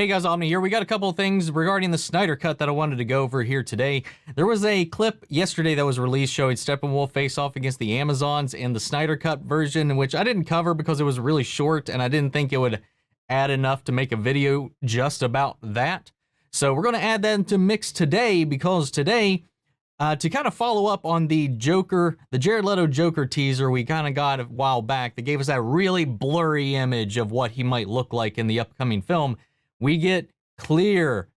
Hey guys, Omni here. We got a couple of things regarding the Snyder Cut that I wanted to go over here today. There was a clip yesterday that was released showing Steppenwolf face off against the Amazons in the Snyder Cut version, which I didn't cover because it was really short and I didn't think it would add enough to make a video just about that. So we're going to add that into mix today because today, to kind of follow up on the Joker, the Jared Leto Joker teaser we kind of got a while back that gave us that really blurry image of what he might look like in the upcoming film, we get clear,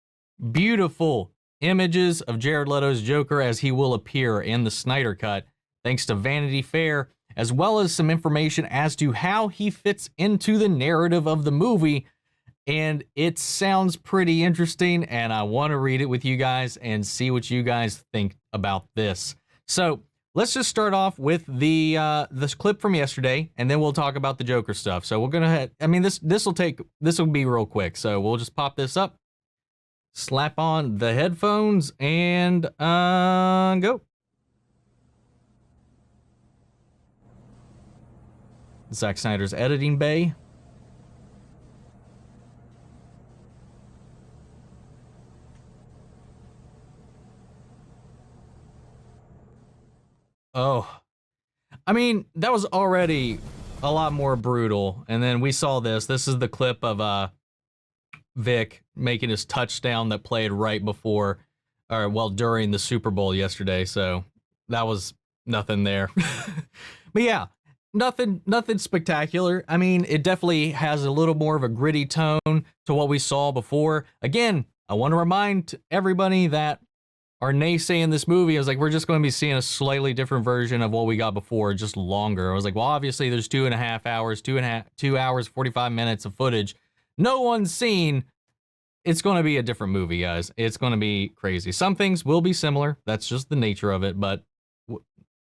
beautiful images of Jared Leto's Joker as he will appear in the Snyder Cut, thanks to Vanity Fair, as well as some information as to how he fits into the narrative of the movie. And it sounds pretty interesting, and I want to read it with you guys and see what you guys think about this. So let's just start off with the this clip from yesterday, and then we'll talk about the Joker stuff. So we're gonna, this will be real quick. So we'll just pop this up, slap on the headphones, and go. Zack Snyder's editing bay. Oh, I mean, that was already a lot more brutal. And then we saw this. This is the clip of Vic making his touchdown that played right before, or well, during the Super Bowl yesterday. So that was nothing there. But yeah, nothing spectacular. I mean, it definitely has a little more of a gritty tone to what we saw before. Again, I want to remind everybody that are naysaying this movie. I was like, we're just going to be seeing a slightly different version of what we got before, just longer. I was like, well, obviously there's 2.5 hours, 2 hours, 45 minutes of footage no one's seen. It's going to be a different movie, guys. It's going to be crazy. Some things will be similar. That's just the nature of it, but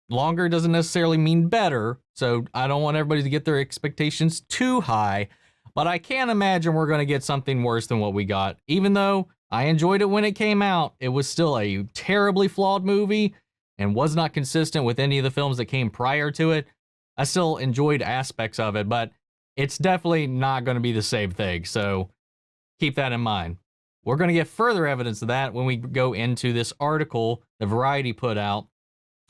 longer doesn't necessarily mean better. So I don't want everybody to get their expectations too high, but I can't imagine we're going to get something worse than what we got. Even though I enjoyed it when it came out, it was still a terribly flawed movie and was not consistent with any of the films that came prior to it. I still enjoyed aspects of it, but it's definitely not going to be the same thing. So keep that in mind. We're going to get further evidence of that when we go into this article that Variety put out.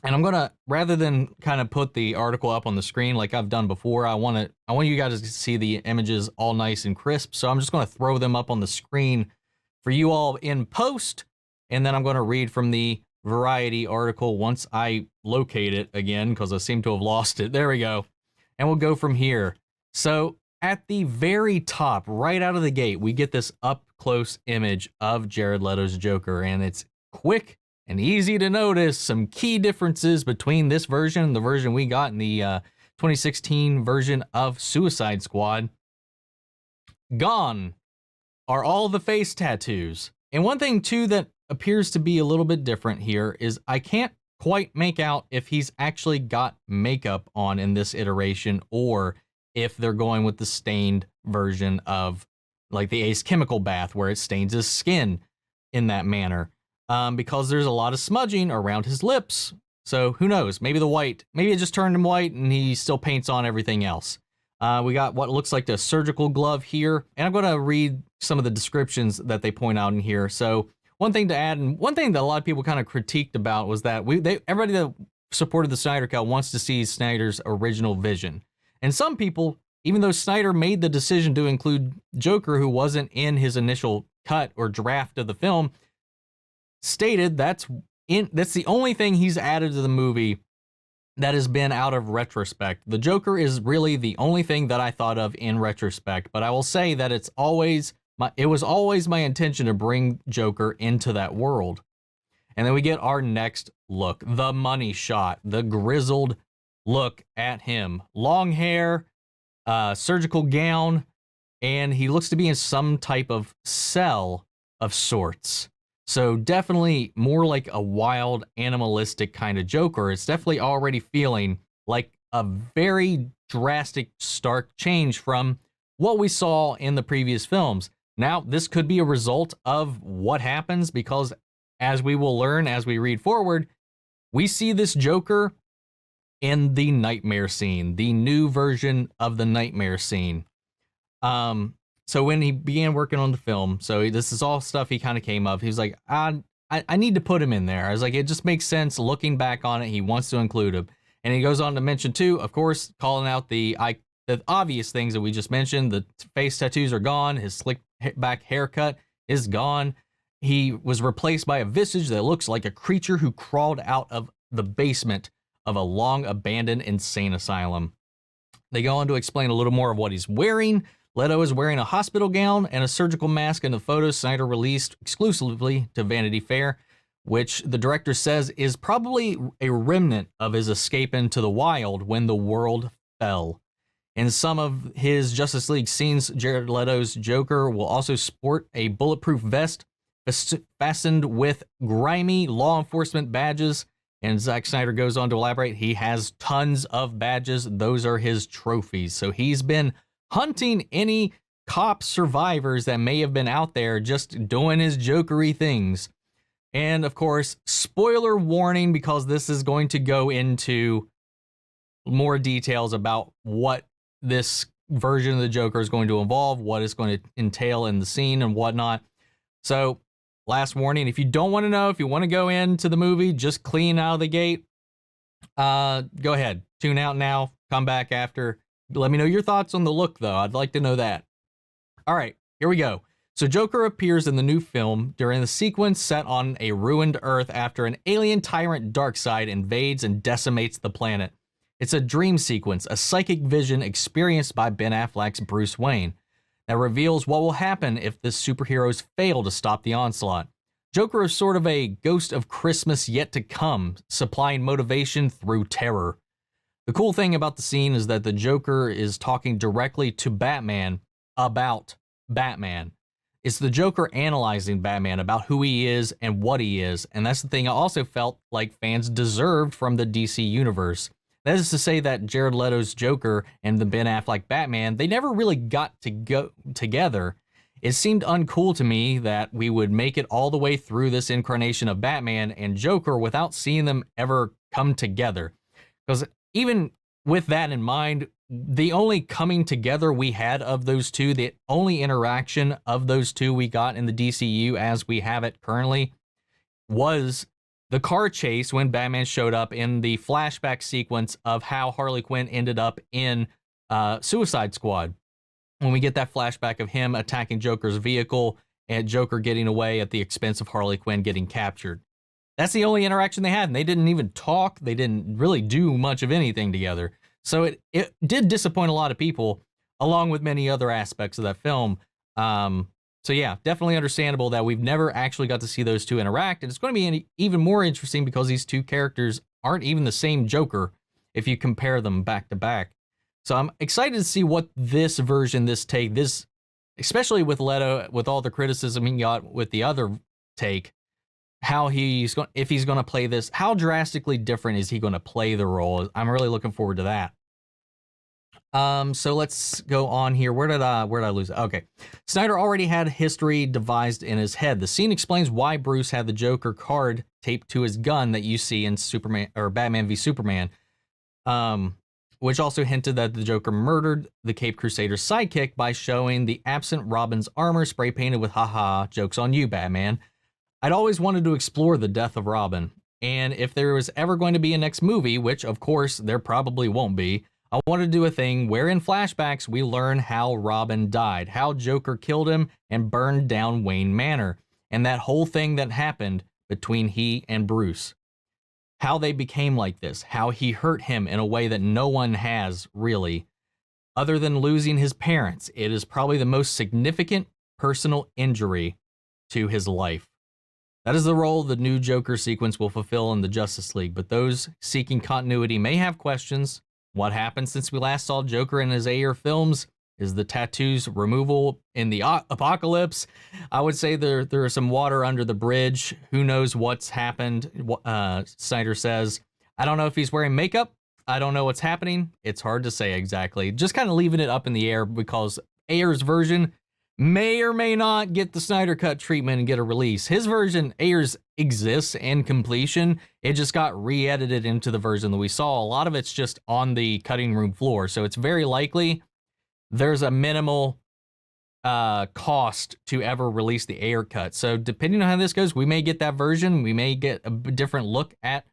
And I'm going to, rather than kind of put the article up on the screen like I've done before, I want you guys to see the images all nice and crisp. So I'm just going to throw them up on the screen for you all in post, and then I'm going to read from the Variety article once I locate it again, because I seem to have lost it. There we go. And we'll go from here. So at the very top, right out of the gate, we get this up-close image of Jared Leto's Joker, and it's quick and easy to notice some key differences between this version and the version we got in the 2016 version of Suicide Squad. Gone are all the face tattoos. And one thing too that appears to be a little bit different here is I can't quite make out if he's actually got makeup on in this iteration or if they're going with the stained version of like the Ace Chemical bath where it stains his skin in that manner. Because there's a lot of smudging around his lips. So who knows, maybe maybe it just turned him white and he still paints on everything else. We got what looks like the surgical glove here, and I'm going to read some of the descriptions that they point out in here. So one thing to add, and one thing that a lot of people kind of critiqued about was that everybody that supported the Snyder Cut wants to see Snyder's original vision. And some people, even though Snyder made the decision to include Joker, who wasn't in his initial cut or draft of the film, stated that's the only thing he's added to the movie that has been out of retrospect. The Joker is really the only thing that I thought of in retrospect, but I will say that it was always my intention to bring Joker into that world. And then we get our next look, the money shot, the grizzled look at him. Long hair, surgical gown, and he looks to be in some type of cell of sorts. So definitely more like a wild, animalistic kind of Joker. It's definitely already feeling like a very drastic, stark change from what we saw in the previous films. Now, this could be a result of what happens because, as we will learn as we read forward, we see this Joker in the nightmare scene, the new version of the nightmare scene. So when he began working on the film, this is all stuff he kind of came up. He was like, I need to put him in there. I was like, it just makes sense looking back on it. He wants to include him. And he goes on to mention too, of course, calling out the obvious things that we just mentioned. The face tattoos are gone. His slick back haircut is gone. He was replaced by a visage that looks like a creature who crawled out of the basement of a long abandoned insane asylum. They go on to explain a little more of what he's wearing. Leto is wearing a hospital gown and a surgical mask in the photos Snyder released exclusively to Vanity Fair, which the director says is probably a remnant of his escape into the wild when the world fell. In some of his Justice League scenes, Jared Leto's Joker will also sport a bulletproof vest fastened with grimy law enforcement badges. And Zack Snyder goes on to elaborate, he has tons of badges. Those are his trophies. So he's been hunting any cop survivors that may have been out there just doing his jokery things. And of course, spoiler warning, because this is going to go into more details about what this version of the Joker is going to involve, what it's going to entail in the scene and whatnot. So last warning, if you don't want to know, if you want to go into the movie just clean out of the gate, go ahead, tune out now, come back after. Let me know your thoughts on the look, though. I'd like to know that. All right, here we go. So Joker appears in the new film during the sequence set on a ruined Earth after an alien tyrant Darkseid invades and decimates the planet. It's a dream sequence, a psychic vision experienced by Ben Affleck's Bruce Wayne that reveals what will happen if the superheroes fail to stop the onslaught. Joker is sort of a ghost of Christmas yet to come, supplying motivation through terror. The cool thing about the scene is that the Joker is talking directly to Batman about Batman. It's the Joker analyzing Batman about who he is and what he is, and that's the thing I also felt like fans deserved from the DC universe. That is to say that Jared Leto's Joker and the Ben Affleck Batman, they never really got to go together. It seemed uncool to me that we would make it all the way through this incarnation of Batman and Joker without seeing them ever come together. Because even with that in mind, the only coming together we had of those two, the only interaction of those two we got in the DCU as we have it currently, was the car chase when Batman showed up in the flashback sequence of how Harley Quinn ended up in Suicide Squad. When we get that flashback of him attacking Joker's vehicle and Joker getting away at the expense of Harley Quinn getting captured. That's the only interaction they had, and they didn't even talk. They didn't really do much of anything together. So it did disappoint a lot of people, along with many other aspects of that film. So yeah, definitely understandable that we've never actually got to see those two interact. And it's going to be even more interesting because these two characters aren't even the same Joker if you compare them back to back. So I'm excited to see what this version, this take, this, especially with Leto, with all the criticism he got with the other take, how he's going, if he's going to play this, how drastically different is he going to play the role? I'm really looking forward to that. So let's go on here. Where did I lose it? Okay. Snyder already had history devised in his head. The scene explains why Bruce had the Joker card taped to his gun that you see in Superman or Batman v Superman. Which also hinted that the Joker murdered the Caped Crusader's sidekick by showing the absent Robin's armor spray painted with haha, joke's on you, Batman. I'd always wanted to explore the death of Robin. And if there was ever going to be a next movie, which of course there probably won't be, I wanted to do a thing where in flashbacks we learn how Robin died, how Joker killed him and burned down Wayne Manor, and that whole thing that happened between he and Bruce. How they became like this, how he hurt him in a way that no one has, really. Other than losing his parents, it is probably the most significant personal injury to his life. That is the role the new Joker sequence will fulfill in the Justice League, but those seeking continuity may have questions. What happened since we last saw Joker in his Ayer films? Is the tattoos removal in the apocalypse? I would say there is some water under the bridge. Who knows what's happened? Snyder says, I don't know if he's wearing makeup. I don't know what's happening. It's hard to say exactly. Just kind of leaving it up in the air because Ayer's version may or may not get the Snyder Cut treatment and get a release. His version, Ayer's, exists in completion. It just got re-edited into the version that we saw. A lot of it's just on the cutting room floor. So it's very likely there's a minimal cost to ever release the Ayer cut. So depending on how this goes, we may get that version. We may get a different look at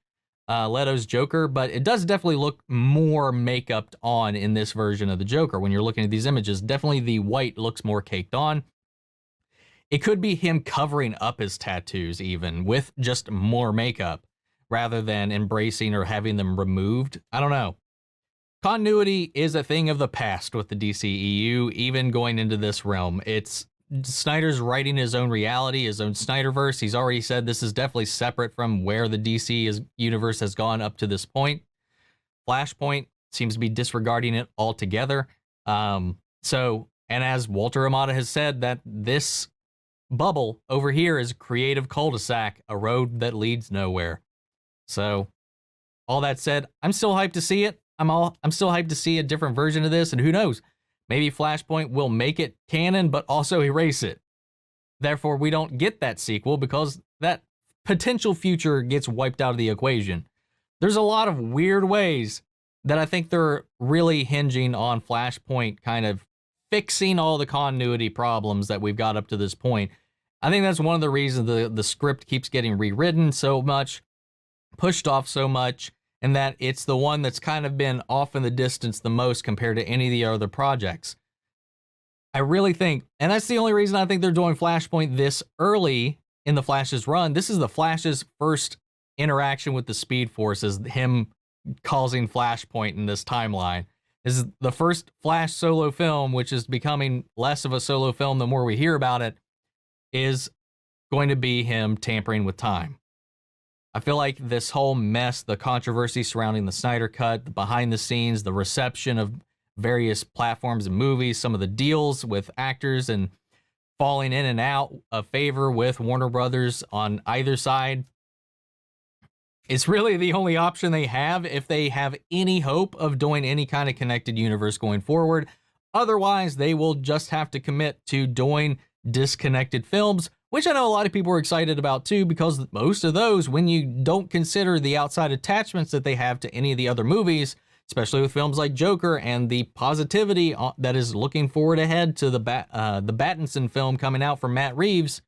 Leto's Joker, but it does definitely look more makeup on in this version of the Joker. When you're looking at these images, definitely the white looks more caked on. It could be him covering up his tattoos even with just more makeup rather than embracing or having them removed. I don't know. Continuity is a thing of the past with the DCEU, even going into this realm. It's Snyder's writing his own reality, his own Snyderverse. He's already said this is definitely separate from where the DC universe has gone up to this point. Flashpoint seems to be disregarding it altogether. And as Walter Amada has said, that this bubble over here is a creative cul-de-sac, a road that leads nowhere. So, all that said, I'm still hyped to see it. I'm still hyped to see a different version of this, and who knows? Maybe Flashpoint will make it canon, but also erase it. Therefore, we don't get that sequel because that potential future gets wiped out of the equation. There's a lot of weird ways that I think they're really hinging on Flashpoint kind of fixing all the continuity problems that we've got up to this point. I think that's one of the reasons the script keeps getting rewritten so much, pushed off so much, and that it's the one that's kind of been off in the distance the most compared to any of the other projects. I really think, and that's the only reason I think they're doing Flashpoint this early in the Flash's run. This is the Flash's first interaction with the Speed Force, is him causing Flashpoint in this timeline. This is the first Flash solo film, which is becoming less of a solo film the more we hear about it, is going to be him tampering with time. I feel like this whole mess, the controversy surrounding the Snyder Cut, the behind the scenes, the reception of various platforms and movies, some of the deals with actors and falling in and out of favor with Warner Brothers on either side. It's really the only option they have if they have any hope of doing any kind of connected universe going forward. Otherwise, they will just have to commit to doing disconnected films, which I know a lot of people are excited about too, because most of those, when you don't consider the outside attachments that they have to any of the other movies, especially with films like Joker and the positivity that is looking forward ahead to the Pattinson film coming out from Matt Reeves,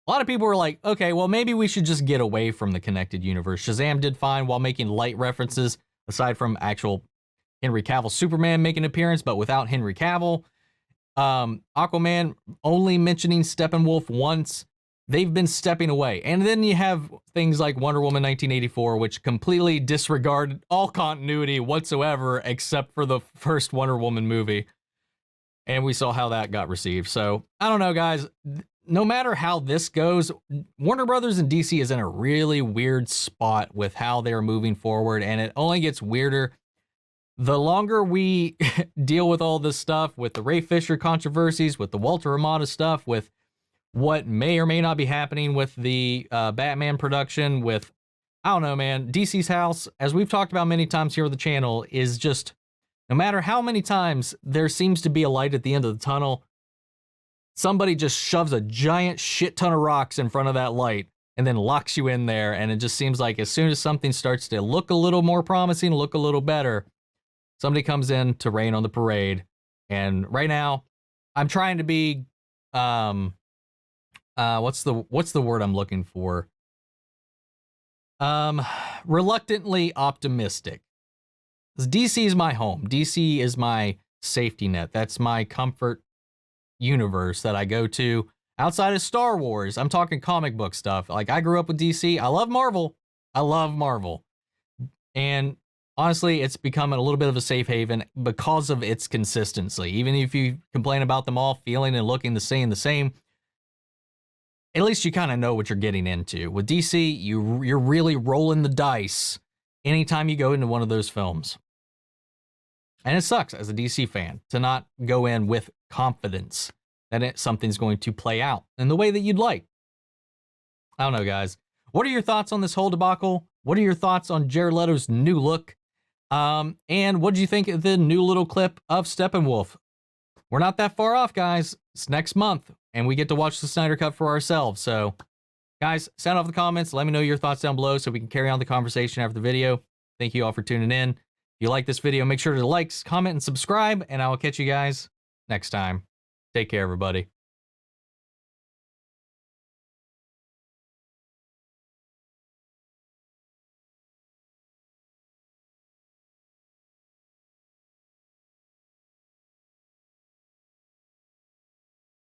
a lot of people were like, okay, well, maybe we should just get away from the connected universe. Shazam did fine while making light references, aside from actual Henry Cavill Superman making an appearance, but without Henry Cavill. Aquaman only mentioning Steppenwolf once. They've been stepping away. And then you have things like Wonder Woman 1984, which completely disregard all continuity whatsoever except for the first Wonder Woman movie. And we saw how that got received. So, I don't know, guys. No matter how this goes, Warner Brothers and DC is in a really weird spot with how they're moving forward, and it only gets weirder the longer we deal with all this stuff, with the Ray Fisher controversies, with the Walter Amada stuff, with what may or may not be happening with the Batman production, with, I don't know, man, DC's house, as we've talked about many times here on the channel, is just, no matter how many times there seems to be a light at the end of the tunnel, somebody just shoves a giant shit ton of rocks in front of that light and then locks you in there, and it just seems like as soon as something starts to look a little more promising, look a little better, somebody comes in to rain on the parade. And right now, I'm trying to be, what's the word I'm looking for? Reluctantly optimistic. 'Cause DC is my home. DC is my safety net. That's my comfort universe that I go to outside of Star Wars. I'm talking comic book stuff. Like, I grew up with DC. I love Marvel. And honestly, it's become a little bit of a safe haven because of its consistency. Even if you complain about them all feeling and looking the same, at least you kind of know what you're getting into. With DC, you're really rolling the dice anytime you go into one of those films. And it sucks as a DC fan to not go in with confidence that something's going to play out in the way that you'd like. I don't know, guys. What are your thoughts on this whole debacle? What are your thoughts on Jared Leto's new look? And what do you think of the new little clip of Steppenwolf? We're not that far off, guys. It's next month, and we get to watch the Snyder Cut for ourselves. So, guys, sound off in the comments. Let me know your thoughts down below so we can carry on the conversation after the video. Thank you all for tuning in. If you like this video, make sure to like, comment, and subscribe, and I will catch you guys next time. Take care, everybody.